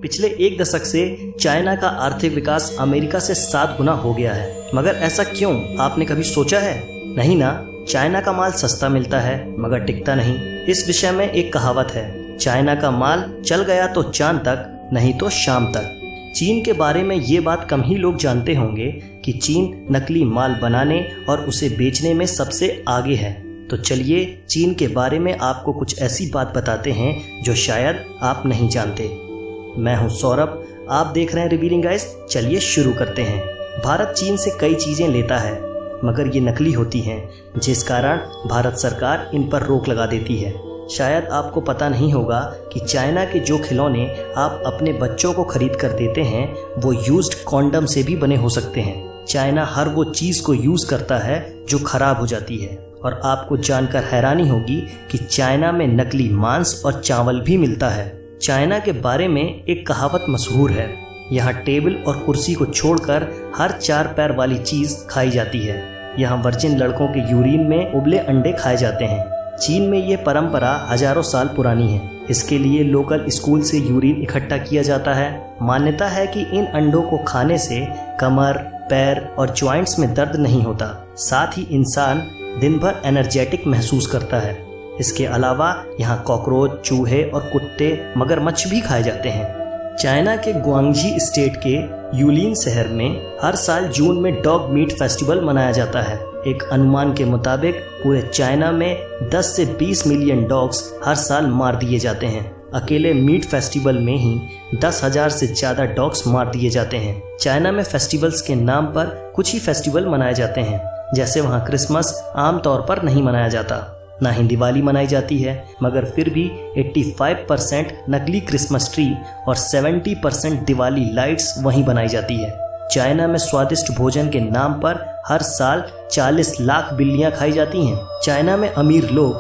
पिछले एक दशक से चाइना का आर्थिक विकास अमेरिका से 7 गुना हो गया है। मगर ऐसा क्यों, आपने कभी सोचा है? नहीं ना। चाइना का माल सस्ता मिलता है मगर टिकता नहीं। इस विषय में एक कहावत है, चाइना का माल चल गया तो चांद तक, नहीं तो शाम तक। चीन के बारे में ये बात कम ही लोग जानते होंगे कि चीन नकली माल बनाने और उसे बेचने में सबसे आगे है। तो चलिए चीन के बारे में आपको कुछ ऐसी बात बताते हैं जो शायद आप नहीं जानते। मैं हूं सौरभ, आप देख रहे हैं रिवीलिंग गाइस। चलिए शुरू करते हैं। भारत चीन से कई चीज़ें लेता है मगर ये नकली होती हैं, जिस कारण भारत सरकार इन पर रोक लगा देती है। शायद आपको पता नहीं होगा कि चाइना के जो खिलौने आप अपने बच्चों को खरीद कर देते हैं वो यूज्ड कॉन्डम से भी बने हो सकते हैं। चाइना हर वो चीज़ को यूज़ करता है जो खराब हो जाती है। और आपको जानकर हैरानी होगी कि चाइना में नकली मांस और चावल भी मिलता है। चाइना के बारे में एक कहावत मशहूर है, यहाँ टेबल और कुर्सी को छोड़कर हर 4 पैर वाली चीज़ खाई जाती है। यहाँ वर्जिन लड़कों के यूरिन में उबले अंडे खाए जाते हैं। चीन में ये परंपरा हजारों साल पुरानी है। इसके लिए लोकल स्कूल से यूरिन इकट्ठा किया जाता है। मान्यता है कि इन अंडों को खाने से कमर, पैर और जॉइंट्स में दर्द नहीं होता। साथ ही इंसान दिन भर एनर्जेटिक महसूस करता है। इसके अलावा यहाँ कॉकरोच, चूहे और कुत्ते, मगरमच्छ भी खाए जाते हैं। चाइना के ग्वांगझी स्टेट के यूलिन शहर में हर साल जून में डॉग मीट फेस्टिवल मनाया जाता है। एक अनुमान के मुताबिक पूरे चाइना में 10 से 20 मिलियन डॉग्स हर साल मार दिए जाते हैं। अकेले मीट फेस्टिवल में ही 10,000 से ज़्यादा डॉग्स मार दिए जाते हैं। चाइना में फेस्टिवल्स के नाम पर कुछ ही फेस्टिवल मनाए जाते हैं। जैसे वहाँ क्रिसमस आमतौर पर नहीं मनाया जाता, ना ही दिवाली मनाई जाती है, मगर फिर भी 85% नकली क्रिसमस ट्री और 70% दिवाली लाइट्स वहीं बनाई जाती है। चाइना में स्वादिष्ट भोजन के नाम पर हर साल 40 लाख बिल्लियां खाई जाती हैं। चाइना में अमीर लोग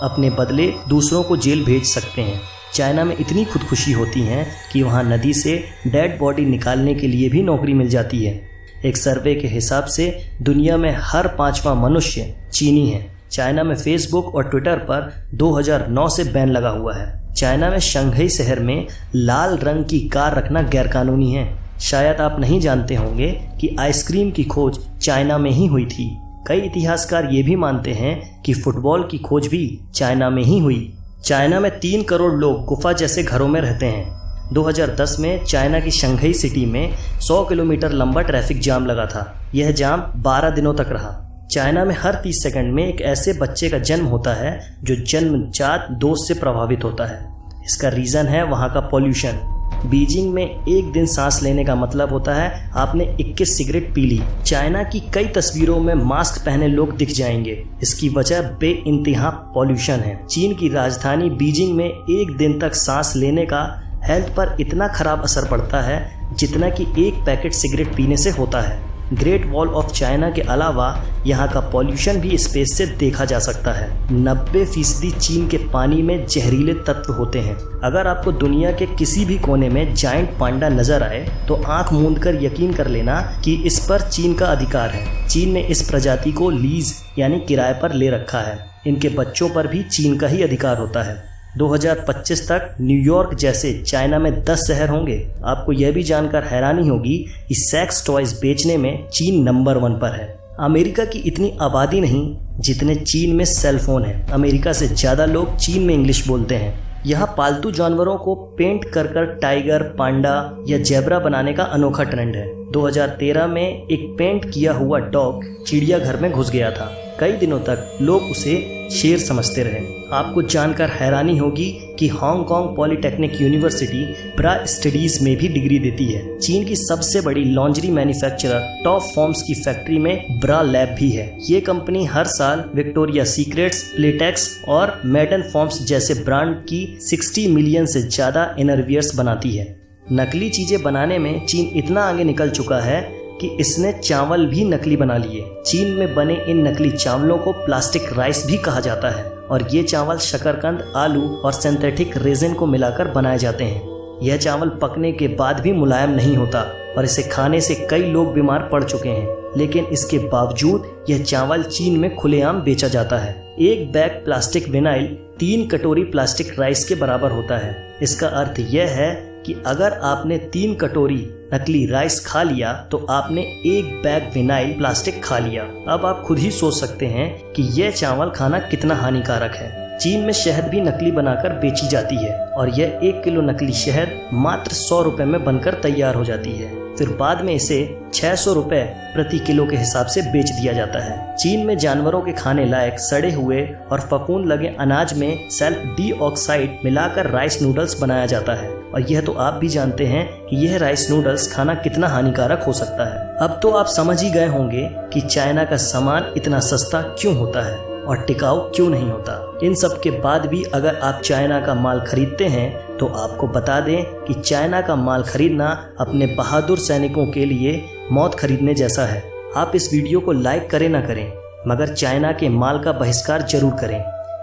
अपने बदले दूसरों को जेल भेज सकते हैं। चाइना में इतनी खुदकुशी होती हैं कि वहाँ नदी से डेड बॉडी निकालने के लिए भी नौकरी मिल जाती है। एक सर्वे के हिसाब से दुनिया में हर 5वां मनुष्य चीनी है। चाइना में फेसबुक और ट्विटर पर 2009 से बैन लगा हुआ है। चाइना में शंघाई शहर में लाल रंग की कार रखना गैरकानूनी है। शायद आप नहीं जानते होंगे कि आइसक्रीम की खोज चाइना में ही हुई थी। कई इतिहासकार ये भी मानते हैं कि फुटबॉल की खोज भी चाइना में ही हुई। चाइना में 3 करोड़ लोग गुफा जैसे घरों में रहते हैं। 2010 में चाइना की शंघाई सिटी में 100 किलोमीटर लंबा ट्रैफिक जाम लगा था। यह जाम 12 दिनों तक रहा। चाइना में हर 30 सेकंड में एक ऐसे बच्चे का जन्म होता है जो जन्मजात दोष से प्रभावित होता है। इसका रीज़न है वहाँ का पॉल्यूशन। बीजिंग में एक दिन सांस लेने का मतलब होता है आपने 21 सिगरेट पी ली। चाइना की कई तस्वीरों में मास्क पहने लोग दिख जाएंगे। इसकी वजह बेइंतहा पॉल्यूशन है। चीन की राजधानी बीजिंग में एक दिन तक सांस लेने का हेल्थ पर इतना खराब असर पड़ता है जितना कि एक पैकेट सिगरेट पीने से होता है। ग्रेट वॉल ऑफ चाइना के अलावा यहाँ का पॉल्यूशन भी स्पेस से देखा जा सकता है। 90% चीन के पानी में जहरीले तत्व होते हैं। अगर आपको दुनिया के किसी भी कोने में जायंट पांडा नजर आए तो आंख मूंदकर यकीन कर लेना कि इस पर चीन का अधिकार है। चीन ने इस प्रजाति को लीज यानी किराए पर ले रखा है। इनके बच्चों पर भी चीन का ही अधिकार होता है। 2025 तक न्यूयॉर्क जैसे चाइना में 10 शहर होंगे। आपको यह भी जानकर हैरानी होगी कि सेक्स टॉयज बेचने में चीन नंबर 1 पर है। अमेरिका की इतनी आबादी नहीं जितने चीन में सेल फोन है। अमेरिका से ज़्यादा लोग चीन में इंग्लिश बोलते हैं। यहाँ पालतू जानवरों को पेंट कर टाइगर, पांडा या जेब्रा बनाने का अनोखा ट्रेंड है। 2013 में एक पेंट किया हुआ डॉग चिड़ियाघर में घुस गया था। कई दिनों तक लोग उसे शेर समझते रहे। आपको जानकर हैरानी होगी कि हांगकांग पॉलिटेक्निक यूनिवर्सिटी ब्रा स्टडीज में भी डिग्री देती है। चीन की सबसे बड़ी लॉन्ड्री मैन्युफैक्चरर टॉप फॉर्म्स की फैक्ट्री में ब्रा लैब भी है। ये कंपनी हर साल विक्टोरिया सीक्रेट्स, प्लेटेक्स और मेडन फॉर्म्स जैसे ब्रांड की 60 मिलियन से ज़्यादा इनरवियर्स बनाती है। नकली चीज़ें बनाने में चीन इतना आगे निकल चुका है कि इसने चावल भी नकली बना लिए। चीन में बने इन नकली चावलों को प्लास्टिक राइस भी कहा जाता है और ये चावल शकरकंद, आलू और सिंथेटिक रेजिन को मिलाकर बनाए जाते हैं। यह चावल पकने के बाद भी मुलायम नहीं होता और इसे खाने से कई लोग बीमार पड़ चुके हैं। लेकिन इसके बावजूद यह चावल चीन में खुलेआम बेचा जाता है। एक बैग प्लास्टिक विनाइल 3 कटोरी प्लास्टिक राइस के बराबर होता है। इसका अर्थ यह है कि अगर आपने 3 कटोरी नकली राइस खा लिया तो आपने 1 बैग विनाइल प्लास्टिक खा लिया। अब आप खुद ही सोच सकते हैं कि यह चावल खाना कितना हानिकारक है। चीन में शहद भी नकली बनाकर बेची जाती है और यह 1 किलो नकली शहद मात्र 100 रुपए में बनकर तैयार हो जाती है। फिर बाद में इसे 600 रुपए प्रति किलो के हिसाब से बेच दिया जाता है। चीन में जानवरों के खाने लायक सड़े हुए और फफूंद लगे अनाज में सल्फर डाइऑक्साइड मिलाकर राइस नूडल्स बनाया जाता है और यह तो आप भी जानते हैं कि यह राइस नूडल्स खाना कितना हानिकारक हो सकता है। अब तो आप समझ ही गए होंगे कि चाइना का सामान इतना सस्ता क्यों होता है और टिकाऊ क्यों नहीं होता। इन सब के बाद भी अगर आप चाइना का माल खरीदते हैं तो आपको बता दें कि चाइना का माल खरीदना अपने बहादुर सैनिकों के लिए मौत खरीदने जैसा है। आप इस वीडियो को लाइक करें ना करें मगर चाइना के माल का बहिष्कार जरूर करें।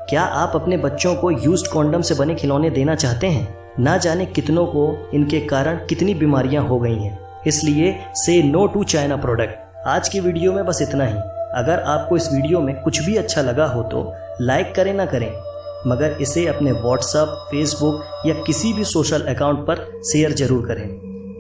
क्या आप अपने बच्चों को यूज्ड कॉन्डम से बने खिलौने देना चाहते हैं? ना जाने कितनों को इनके कारण कितनी बीमारियां हो गई हैं। इसलिए से नो टू चाइना प्रोडक्ट। आज की वीडियो में बस इतना ही। अगर आपको इस वीडियो में कुछ भी अच्छा लगा हो तो लाइक करें ना करें मगर इसे अपने व्हाट्सएप, फेसबुक या किसी भी सोशल अकाउंट पर शेयर जरूर करें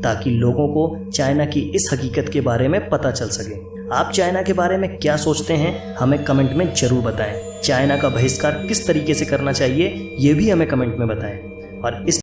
ताकि लोगों को चाइना की इस हकीकत के बारे में पता चल सके। आप चाइना के बारे में क्या सोचते हैं हमें कमेंट में जरूर बताएं। चाइना का बहिष्कार किस तरीके से करना चाहिए ये भी हमें कमेंट में बताएं और इस